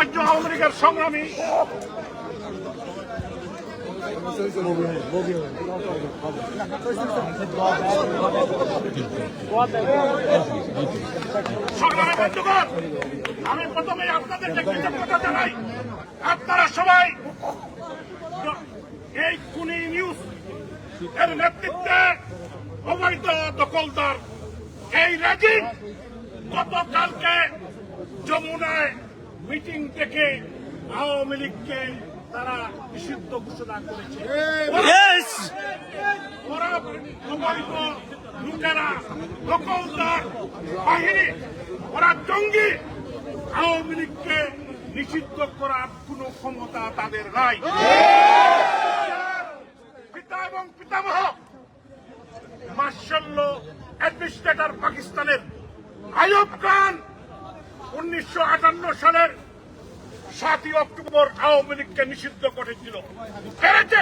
রাজ্য আওয়ামী লীগের সংগ্রামী সংগ্রামী বন্ধুগণ, আমি প্রথমে আপনাদেরকে কৃতজ্ঞতা জানাই। আপনারা সবাই এই খুনি নিউজ এর নেতৃত্বে অবৈধ দখলদার এই রেজিম গতকালকে যমুনায় মিটিং থেকে আওয়ামী লীগকে তারা নিষিদ্ধ ঘোষণা করেছে। ওরা অবৈধ লোকেরা দখলদার বাহিনী, ওরা জঙ্গি। আওয়ামী লীগকে নিষিদ্ধ করার কোন ক্ষমতা তাদের নাই। পিতা এবং পিতামহ মার্শাল অ্যাডমিনিস্ট্রেটর পাকিস্তানের আইয়ুব খান 1958 সালের 7ই অক্টোবর আওয়ামী লীগকে নিষিদ্ধ করেছিল। পেরেছে।